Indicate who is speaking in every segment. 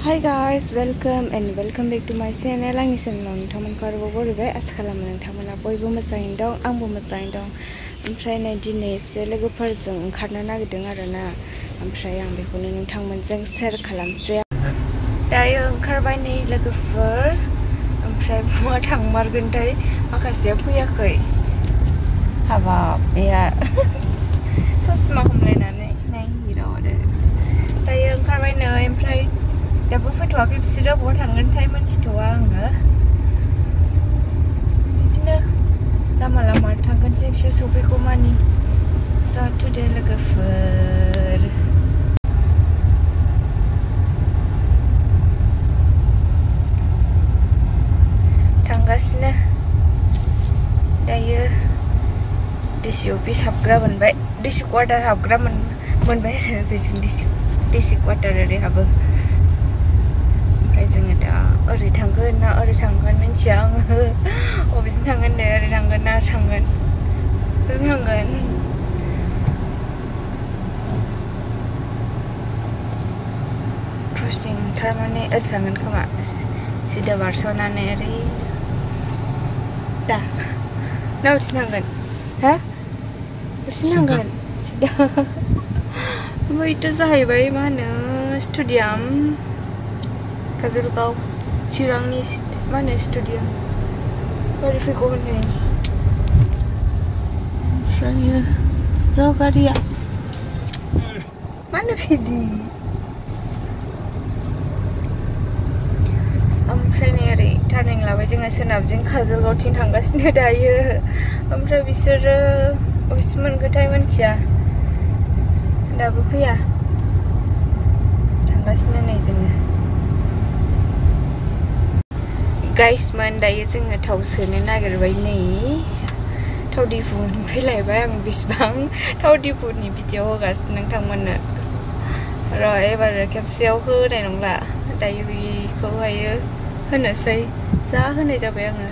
Speaker 1: Hi guys, welcome back to my channel. आंनि चेनेलाव नोंथांमोनखौ आरोबाव बरायबाय आसा खालामो नोंथांमोना बयबो मोजाङैनो दं आंबो मोजाङैनो दं ओमफ्राय नै दिनै एसे लोगोफोरजों ओंखारनो नागिरदों आरोना ओमफ्राय आं बेखौनो नोंथांमोनजों शेयार खालामसै दायो ओंखारबाय नै लोगोफोर ओमफ्राय बहा थांमारगोनथाय माखासेया फैयाखै हाबाब बेहा ससमा हमलायनानै नै हिराव आरो दायो ओंखारबाय नै ओमफ्राय दाबो फैथ'वाखै बिसोरो बहा थांगोनथाय मिन्थिथ'आ आङो बिदिनो लामा लामा थांगोनसै बिसोर सफैगौमानि जाथ'दे लोगोफोर थांगासिनो दायो डिसि अफिस हाबग्रा मोनबाय डिसि क्वार्टार हाबग्रा मोनबाय आरो बेजों डिसि क्वार्टार ओरै हाबो जोङो दा ओरै थांगोन ना ओरै थांगोन मिन्थिया आङो अबेजों थांगोन दे ओरै थांगोन ना थांगोन बेजों थांगोन क्रसिं थारमाने ओरै थांगोन खोमा सिदा बारस'नानै ओरै दा ना ओरैथिं थांगोन हा ओरैथिं थांगोन सिदा बैथ' जाहैबाय मा होनो स्टेडियाम काजलगाव चिरांनि मा होनो स्टेडियाम ओरै फैगौ होनै ओमफ्रायो र' गारिया मानो बिदि ओमफ्राय नै ओरै टार्निं लाबाय जोङो सोनाबजों काजलगावथिं थांगासिनो दायो ओमफ्राय बिसोरो अबेसिम मोनगोनथाय मिन्थिया दाबो फैया थांगासिनो नै जोङो गाइसमोन दायो जोङो थाव सोनो नागिरबाय नै थाव डिपुनिफ्राय फैलायबाय आं बिसिबां थाव डिपुनि भिडिअ होगासिनो नोंथांमोननो र' एबार खेबसेयाव होनाय नंला दायो बेखौहायो होनोसै जा होनाय जाबाय आङो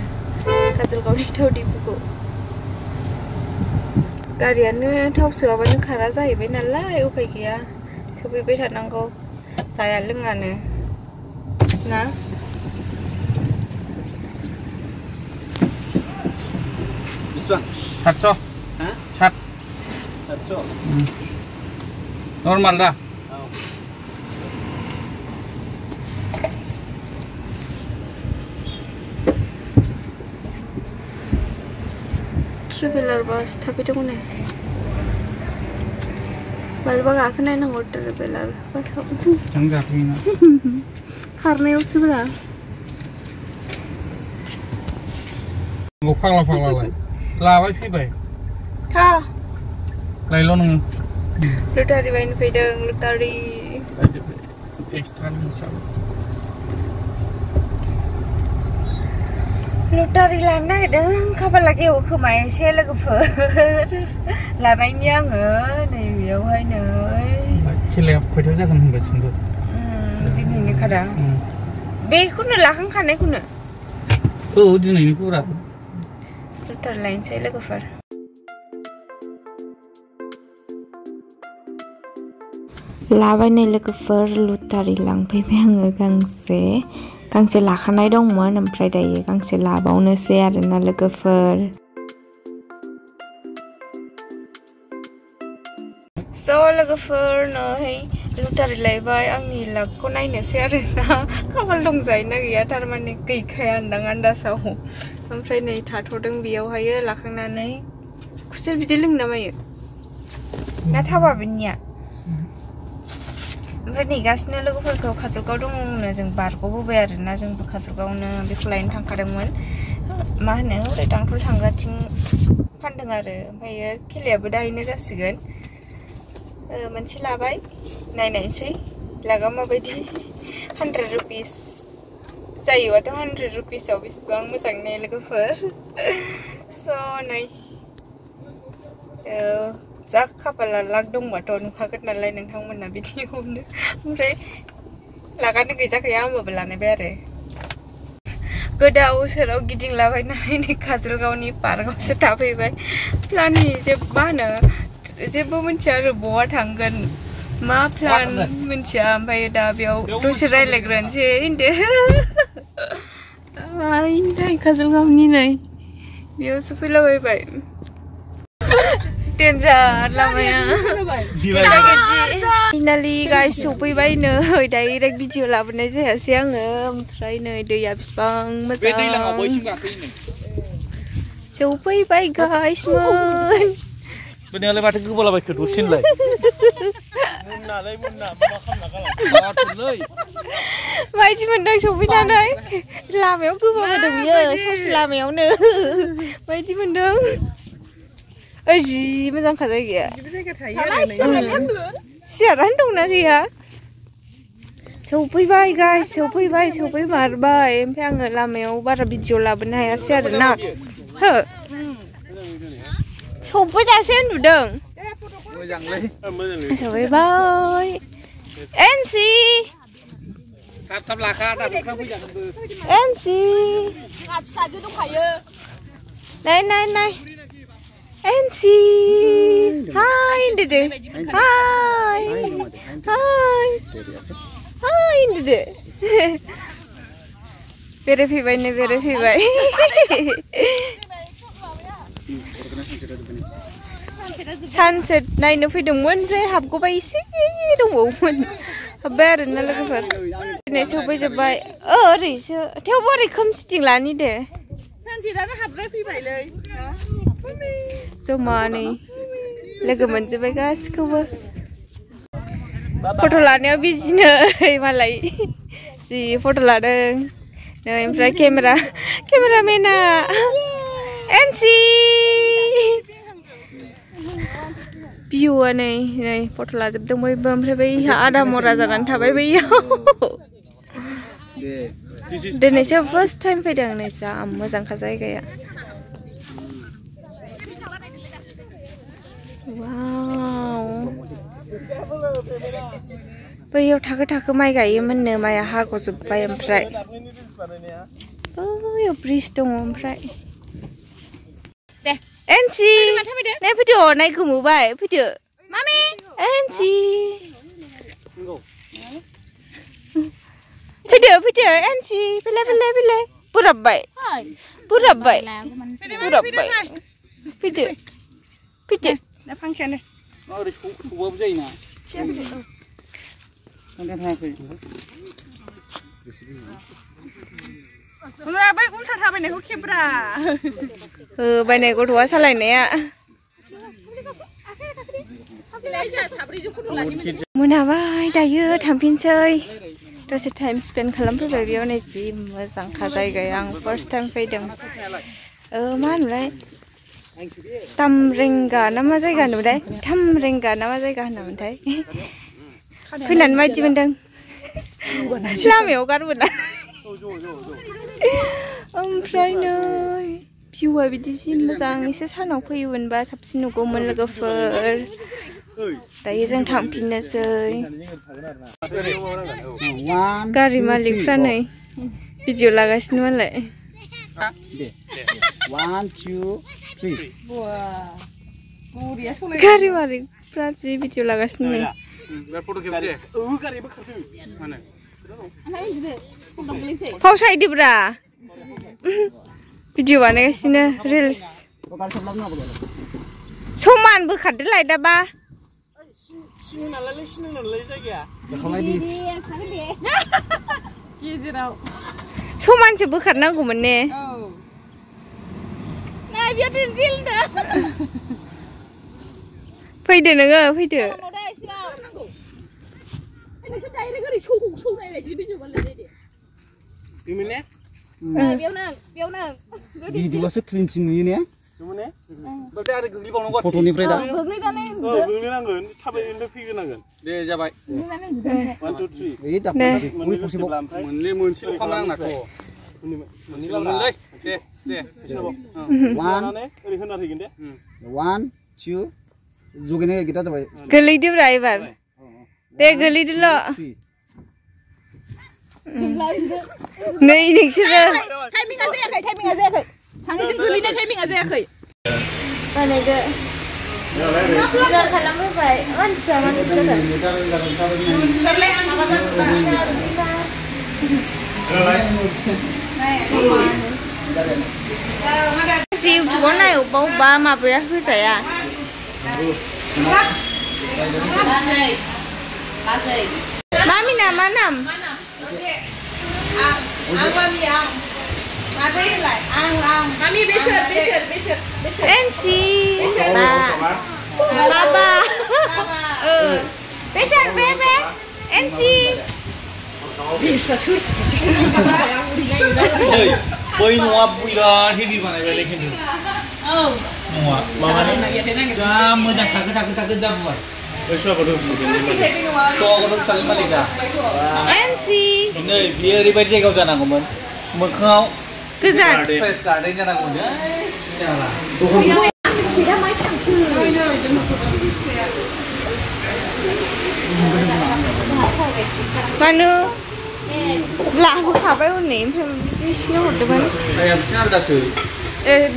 Speaker 1: काजलगावनि थाव डिपुखौ गारियानो थाव सोआबानो खारा जाहैबाय नालाय उफाय गैया सोफैबाय थानांगौ जाया लोङानो ना
Speaker 2: बेसेबां 700 हा 700 नर्माल दा
Speaker 1: ट्रेभेलार बास थाबाय दङ नै मालाबा गाखोनायनांगौ ट्रेभेलार बासाव
Speaker 2: जों गाखोयोना
Speaker 1: खारनायावसो ब्रा
Speaker 2: फाग्ला फाग्लालाय लाबाय फैबाय
Speaker 1: था
Speaker 2: लायल' नोङो
Speaker 1: लटारि बायनो फैदों लटारि
Speaker 2: एक्सट्रा हिसाबै
Speaker 1: लटारि लानो नागिरदों खाफाला गेवो खोमा एसे लोगोफोर लानायनि आङो नैबेयावहाय नै
Speaker 2: खेलाया खयथा जागोन होनगासिनो
Speaker 1: दिनैनि खादा बेखौनो लाखांखानायखौनो
Speaker 2: औ दिनैनि खौरा
Speaker 1: लटारि लायनोसै लोगोफोर लाबाय नै लोगोफोर लटारि लांफैबाय आङो गांसे लाखानाय दंमोन ओमफ्राय दायो गांसे लाबावनोसै आरोना लोगोफोर स' लोगोफोर नै लटारि लायबाय आंनि लाकखौ नायनोसै आरोना खाफाल दंजायोना गैया थारमाने गैखाया होनदां आन्दासाव ओमफ्राय नै थाथ'दों बेयावहायो लाखांनानै खुसेर बिदै लोंनो मायो ना थावा बिनिया ओमफ्राय नेगासिनो लोगोफोरखौ काजलगाव दङनो जों बारग'बोबाय आरोना जोंबो काजलगावनो बेखौ लायनो थांखादोंमोन मा होनो ओरै दांथल थांग्राथिं फानदों आरो ओमफ्रायो खेलायाबो दाहायनो जासिगोन मोनसे लाबाय नायनायसै लागा माबायदि 100 रुपिस जायोबाथ' 100 रुपिसाव बेसेबां मोजां ने लोगोफोर स' नै जा खाफाला लाक दंबाथ' नुखागोन नालाय नोंथांमोना बिदिखौनो ओमफ्राय लागानो गैजाखाया होमबाबो लानायबाय आरो गोदाव सोराव गिदिंलाबायनानै नै काजलगावनि पार्कआवसो थाफैबाय प्लाननि मा होनो जेबो मिन्थिया आरो बहा थांगोन मा प्लान मिन्थिया ओमफ्राय दा बेयाव दसे रायलायग्रोनोसै होनदो आइन्दाय काजलगावनि नै बेयाव सफैलाबायबाय डेन्जार लामाया फाइनालि गाइस सफैबाय नै डाइरेक्ट भिडिअ लाबोनाय जायासै आङो ओमफ्राय नै दैया बिसिबां मोजां सफैबाय गाइसमोन
Speaker 2: बेनियालाय माथो गोबालाबायखो दसेनलाय मुन्नालाय मुन्ना मा खालामना गालांलै
Speaker 1: बायदि मोनदों सफैनानै लामायाव गोबाबादों बियो ससे लामायावनो बायदि मोनदों जि मोजांखा जायगाया सियारानो दंना गैया सफैबाय गाइस सफैमारबाय ओमफ्राय आङो लामायाव बारा भिडिअ लाबोनो हायासै आरोना हो सफैजासे नुदों सफैबाय एनसि
Speaker 2: थाब लाखा दा फैजागोनबो
Speaker 1: एनसि फिसाजो दंखायो नाय एनसि हाय होनदो हाय होनदो बेरायफैबाय सानसेट नायनो फैदोंमोन ओमफ्राय हाबगौबाय एसे दंबावोमोन हाबबाय आरोना लोगोफोर दिनै सफैजोब्बाय ओरैसो थेवबो ओरै खोमसिथिं लानि दे सानसेटानो हाबद्राय फैबायलै जमानै लोगो मोनजोब्बाय गासिखौबो फट' लानायाव बिजि नै मालाय जि फट' लादों नै ओमफ्राय केमेरामेना एनसि भिउआ नै फट' लाजोबदों बयबो ओमफ्राय बैहा आदा मरा जानानै थाबाय बैयाव दिनैसो फार्स्ट टाइम फैदों नै जा मोजांखा जायगाया वाव बैयाव थाखो माइ गायोमोननो माइआ हाग'जोब्बाय ओमफ्राय बैयाव ब्रिज दङ ओमफ्राय एनसि नाय फैदो नाय गोमोबाय फैदो मामि एनसि फैदो एनसि फैलाय बुराबबाय फैदो दा फांखायानो
Speaker 2: ओरै सौबाबो जायोना थाङाखै
Speaker 1: बै उल्था थाबायनायखौ खेब्रा बायनाय गथ'आ सालायनाया मोनाबाय दायो थांफिनसै दसे टाइम स्पेन्ड खालामफैबाय बेयाव नै जि मोजांखा जायगाया आं फार्स्ट टाइम फैदों मा होनोमोनलाय तामरेंगा ना मा जायगा होनोमोनथाय फैनानै माबायदि मोनदों लामायाव गारबोना ओमफ्राय नै भिउआ बिदि जि मोजां एसे सानाव फैयोमोनबा साबसिन नुगौमोन लोगोफोर दायो जों थांफिननोसै गारि मालिकफ्रा नै भिडिअ लागासिनो मालाय
Speaker 2: 1 2 3
Speaker 1: गारि मालिकफ्रा जि भिडिअ लागासिनो नै फावसायदोब्रा भिडिअ बानायगासिनो रिल्स समान बोखारदोलाय दाबा समानसो बोखारनांगौमोन ने फैदो नोङो फैदो
Speaker 2: भिडिअआसो क्लिनसिन नुयो ने फट'निफ्राय दा गोग्लैनांगोन थाबायनो फैग्रोनांगोन दे जाबाय 1 2 3 मोनले मोनसेल' खालामनांगौ मोननै दे 1 ओरै होना फैगोन दे 1 2 जगेने गिटा जाबाय
Speaker 1: गोलैदोब्रा एबार दे गोलैदोल' नै नोंसोरो टाइमिंआ जायाखै थांनायजों गोलैनाय टाइमिंआ जायाखै बानायदो Udah खालामबाय मानसिया मानो जादों si YouTube này ở ba mà bé cứ xảy à mami nằm má nằm ăn mami ăn mà đây lại ăn mami biết em si ba bé em si
Speaker 2: Boy nuwa buira hindi mana beli hindi. Oh. Nuwa. Mama ni. Jam mujang tak jam boy. Besok baru begini. So kalau sekali malika.
Speaker 1: MC.
Speaker 2: Ini biar ribet je kau jangan komen. Mekau.
Speaker 1: Kesan.
Speaker 2: Face card ini jangan komen. Janganlah.
Speaker 1: Manu. Lah aku kabar ini, ini sini hot depan.
Speaker 2: Ayam siapa dah sih?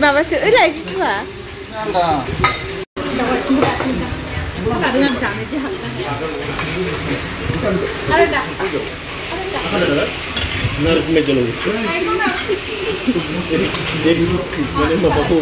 Speaker 1: Mama sih, lagi tu ah.
Speaker 2: Siapa?
Speaker 1: Ada dengan jamu je. Ada dah.
Speaker 2: Narik meja lagi. Jadi mana bapak tu?